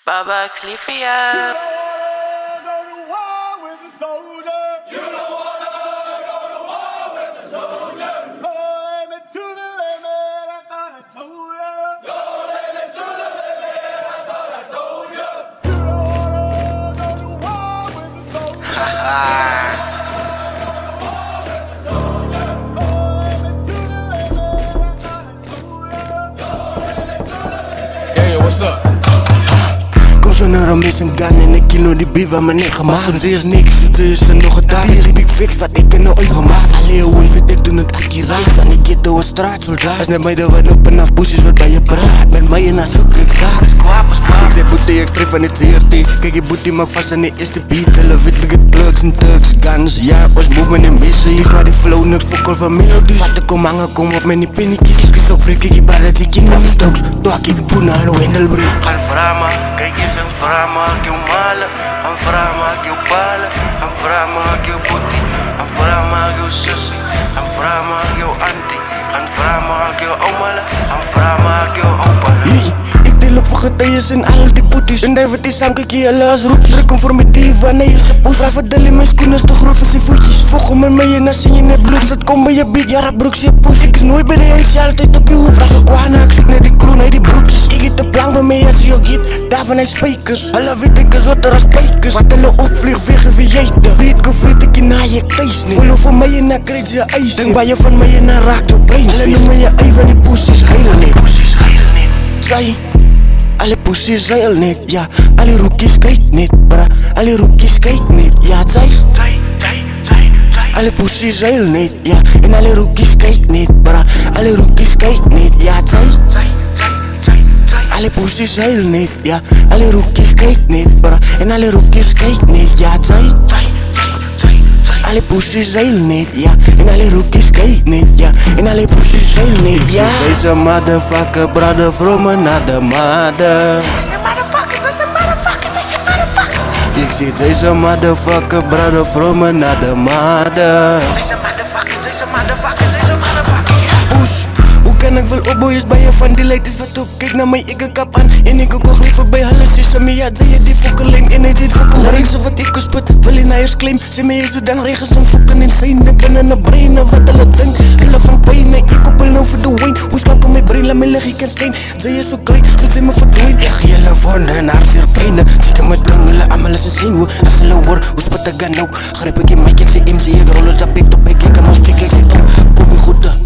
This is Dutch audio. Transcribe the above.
Baba, ik lief voor jou. Hey, what's up? Kom zo naar een mission gun en ik kilo die beef aan mijn nek gemaakt. Soms is niks, ze is er nog een dag. Die big fix wat ik er nou ooit gemaakt. Alleen hoe weet ik doen het accuraat. Van die ghetto een straatsoldaat. Is net meiden wat op en af busjes wat bij je praat. Met mij en haar zoek ik zaak. Ik zei boete, ik schreef van het CRT. Kijk je boete maak vast aan de eerste beat. Tellen weet ik het plugs en tugs, guns. Ja, ons movement en missen. Is maar die flow, niks fokkel van melodies. Vatten kom hangen, kom op met die pinnetjes. Ik is ook freak, ik baar dat ik in mijn stokes. Doe ik die boena en wendelbreek. Gaan vragen, kijk je gaan vragen, ik malen. Gaan vragen, ik balen. Gaan vragen, ik boete. Gaan vragen, ik sussie. Gaan vragen, ik auntie. Gaan vragen, ik omala. Gaan vragen, ik opa. Ik deel op voor getuigen en al die boeties. En daar wordt die samen, kijk je alle als rookies. Druk hem voor mijn diva, nee je ze poes. Hij verdeel in mijn schoenen, is te grof als die voetjes. Volg met mij en dan zing je net bloed. Zet kom bij je beat, ja dat broek je poes. Ik is nooit bij de huis, altijd op je hoef. Vraag ik kwana, ik zoek naar die crew, naar die broekjes. Ik eet de plank bij mij als je ook eet. Daarvan hij spijkers. Alle weet ik is wat er als spijkers. Wat hulle opvlieg, wegen wie jijten. Wie het gevriet, ik je na je thuis niet. Follow voor mij en dan krijg je ijs. Denk bij je van mij en dan raakt je brein. Alle noemen je ei van die poesies, heilen niet. Zij, alle poesies zeilen niet, ja. Alle rookies kijk niet, bra. Alle rookies kijk niet, ja. Zij, alle poesies zeilen niet, ja. En alle rookies kijk niet, bra. Alle rookies kijk niet, ja. Zij, alle poesies zeilen niet, ja. Alle rookies kijk niet, bra. En alle rookies kijk niet, ja. Zij, alle poesies zeilen niet, ja. En alle rookies kijk niet, ja. En alle poesies zeilen niet, ja. Deze motherfucker, brother, from another mother. Ik zie deze motherfucker, brother, from another mother. Push. Hoe kan ik wel opboeien bij je van die light is wat op. Kijk naar mij, ik een kap aan. En ik ook liever bij hulle sesame. Ja, zei je die fokkeling en hij zit fokkel. Hoor ik ze wat ik sput, wil je naar je claim. Zeg me is het dan regels en fokken insane. Ik ben in de brein en wat hulle denk. Hulle van pijn en ik op een over de wijn. Hoe skank om mijn brein, laat me liggen, ik kan schijn. Zij is zo klein, zo zijn me verdwijn. Ik ga jullie wonden en haar zeer pijnen. Zieken met gang, hulle allemaal is een zenuw. Als hulle hoor, hoe spot ik aan nou. Grijp ik in mic, ik zeg MC, ik rol het op ik top. Ik kijk aan mijn stuk, ik zeg oh, kom je goed.